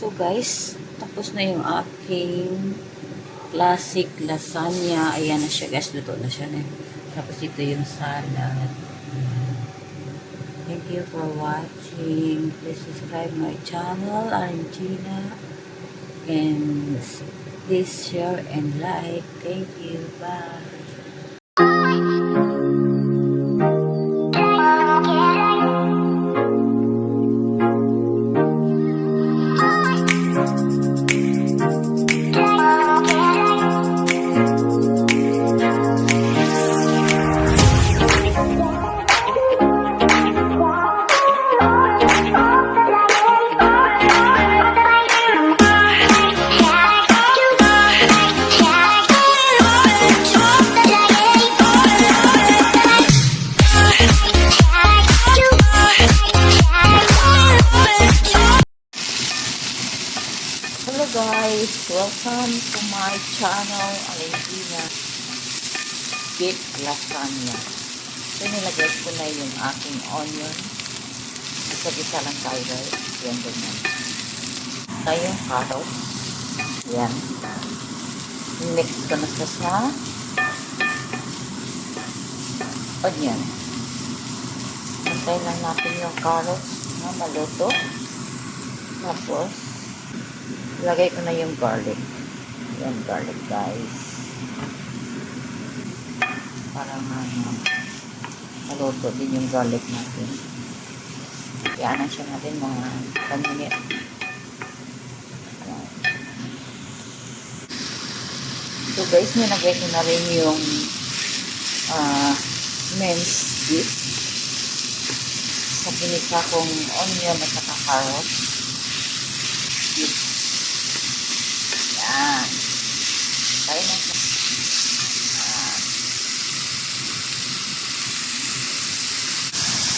So guys, tapos na yung aking classic lasagna. Ayan na siya guys, luto na siya. Tapos ito yung salad. Thank you for watching. Please subscribe my channel, Argentina. And please share and like. Thank you. Bye. Hello guys, welcome to my channel, Argentina Beef Lasagna. So nilagay ko na yung aking onion. Isa-isa lang tayo guys. Yan, ganyan. Tayo yung carrots. Yan. Mix ko na siya sa onion. Antay lang natin yung carrots na maluto. Tapos lagay ko na yung garlic. Yan, garlic guys. Para maluto din yung garlic natin. Kaya siya natin mga 10 minutes. So guys, nilagay ko na rin yung minced beef. Sa pinisa kong onion at saka carrots. Yan. Tayo na siya.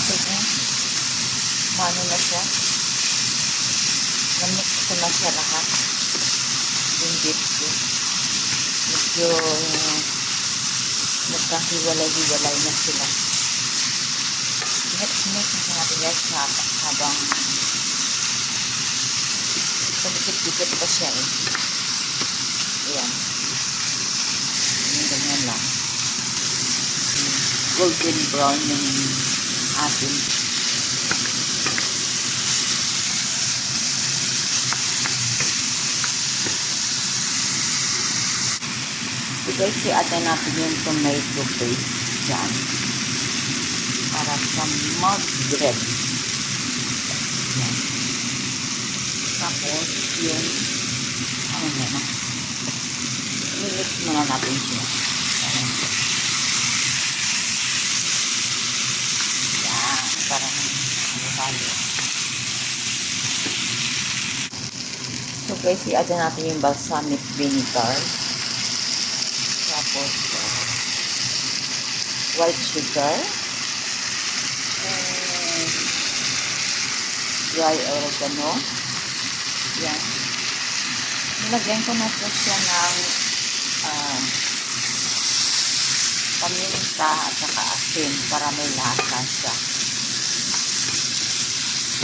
Sige. Mano na siya. Namix ko na siya lahat. Yung beef ko. Medyo magkahiwalay-hiwalay na sila. Mix na natin guys habang pagkikit-kikit pa siya eh. Ayan. Yung ganyan lang. Golden brown yung ating. So guys, i-add natin yung tomato paste dyan. Para sa mag-bread. Ayan. Tapos, yung ano na, mix muna natin siya. Yan, parang halo-halo. So guys, i-add natin yung balsamic vinegar. Tapos, white sugar. And dry oregano. Yan. Nilagyan ko na siya ng paminta at saka asin para may lasa siya.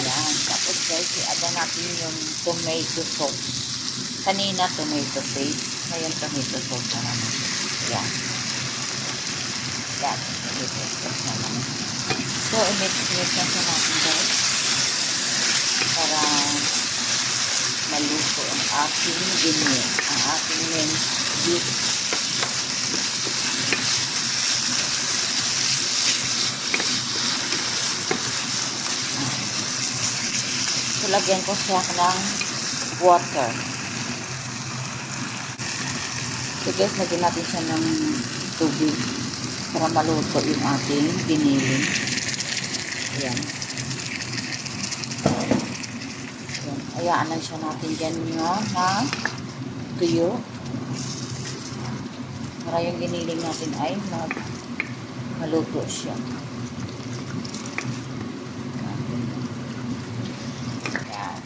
Yan. Tapos guys, i-add natin yung tomato sauce. Kanina tomato paste. Ngayon tomato sauce na naman. Yan. Yan. Tomato sauce na naman. So, i-mix na siya natin guys. Para maluto ang aking ganyan, ang aking minced beef. So, lagyan ko siya ng water. So guys, lagyan natin siya ng tubig para maluto yung ating giniling. Ayan. Hayaan lang siya natin dyan na tuyo. Para yung giniling natin ay maluto siya. Ayan.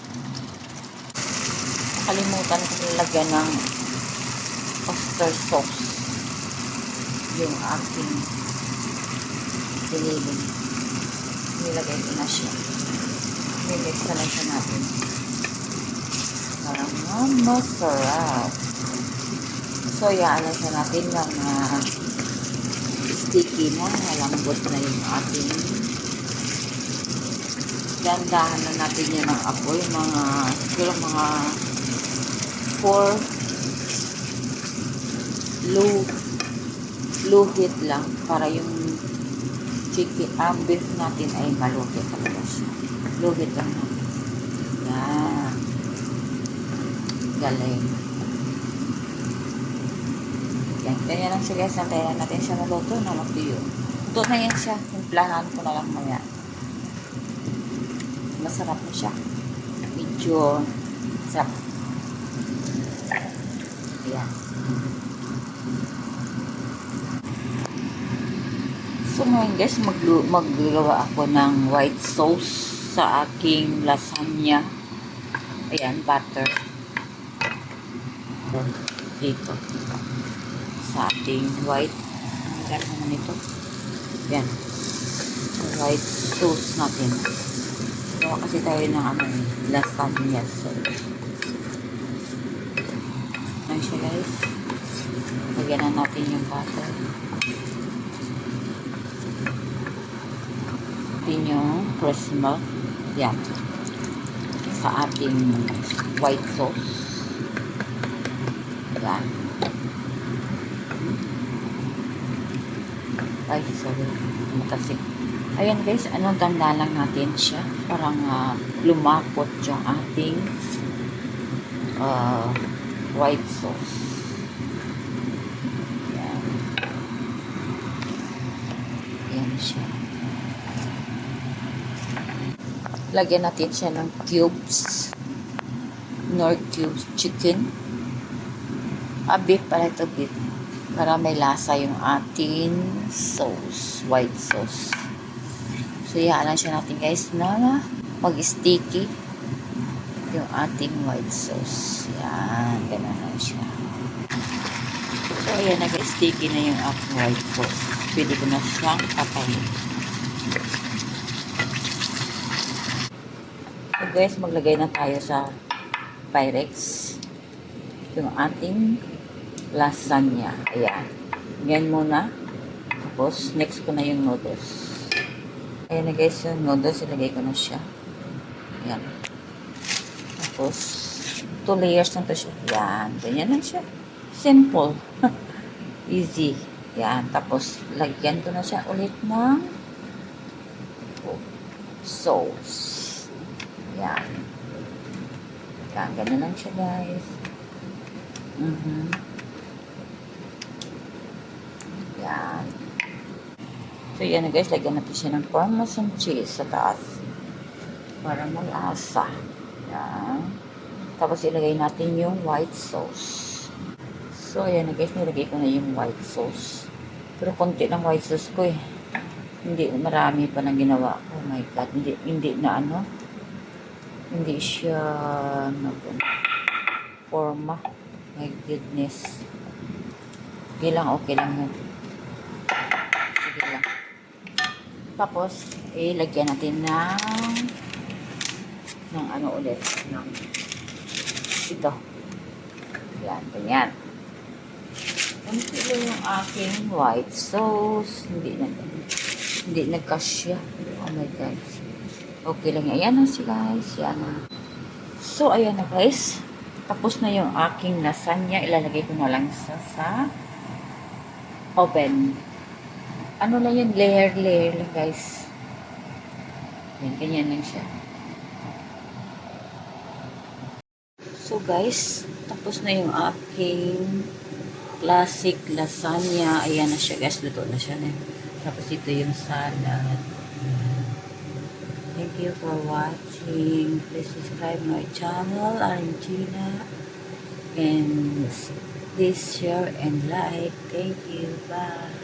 Nakalimutan ko nilagyan ng oyster sauce. Yung aking giniling. Nilagay ko na siya. Mimix na lang siya natin. masarap. So, iaan siya natin ng sticky na, malambot na yung ating. Dandahan na natin yan ng apoy, siguro mga 4 low heat lang para yung chicken, beef natin ay maluto talaga siya. Low heat lang natin. Yan. Galing. Yan. Ganyan lang siya guys. Nantayan natin siya maluto na mag-tuyo. Ito na yan siya. Timplahan ko na lang maya. Masarap na siya. Medyo sarap. Yan. So ngayon guys, magluluwa ako ng white sauce sa aking lasagna. Ayan, butter. Dito. Sa ating white. Ang ganda naman ito. Yan. White sauce natin. Gawa kasi tayo ng lasagna sauce. Ayan siya guys. Lagyan na natin yung butter. Yung fresh milk. Yan. Sa ating white sauce. Yan. Ay, sorry. Matasik. Ayan guys, tanda lang natin siya. Parang lumakot yung ating white sauce. Yan. Yan siya. Lagyan natin siya ng cubes. Nor cubes chicken. Beef pala ito, beef. Para may lasa yung ating sauce. White sauce. So, ihalan siya natin guys na mag-sticky yung ating white sauce. Yan. Ganun lang siya. So, ayan. Nag-sticky na yung ating white sauce. Pwede ko na siyang patayin. So guys, maglagay na tayo sa Pyrex yung ating lasagna. Ayan. Yan muna. Tapos, next ko na yung noodles. Ayan na guys, yung noodles, ilagay ko na siya. Ayan. Tapos, 2 layers na to siya. Ayan. Ganyan lang siya. Simple. Easy. Ayan. Tapos, lagyan ko na siya ulit ng sauce. Yan. Yan. Ganun lang siya, guys. Yan. So, yan na, guys. Lagyan natin siya ng Parmesan cheese sa taas. Para malasa. Yan. Tapos, ilagay natin yung white sauce. So, yan na, guys. Nilagay ko na yung white sauce. Pero, konti ng white sauce ko eh. Hindi, marami pa na ginawa ko. Oh my God. Hindi na hindi siya forma. My goodness. Okay lang yun. Sige lang. Tapos, lagyan natin ng ulit. Ito. Yan, ganyan. Kunti lang yung aking white sauce. Hindi nagkasya. Oh my God. Okay lang yan. Ayan na siya guys. Yan na. So, ayan na guys. Tapos na yung aking lasagna. Ilalagay ko na lang sa oven. Ano lang yun? Layer lang guys. Yan. Ganyan lang siya. So guys. Tapos na yung aking classic lasagna. Ayan na siya guys. Luto na siya. Tapos ito yung salad. Thank you for watching. Please subscribe my channel, Argentina. And please share and like. Thank you. Bye.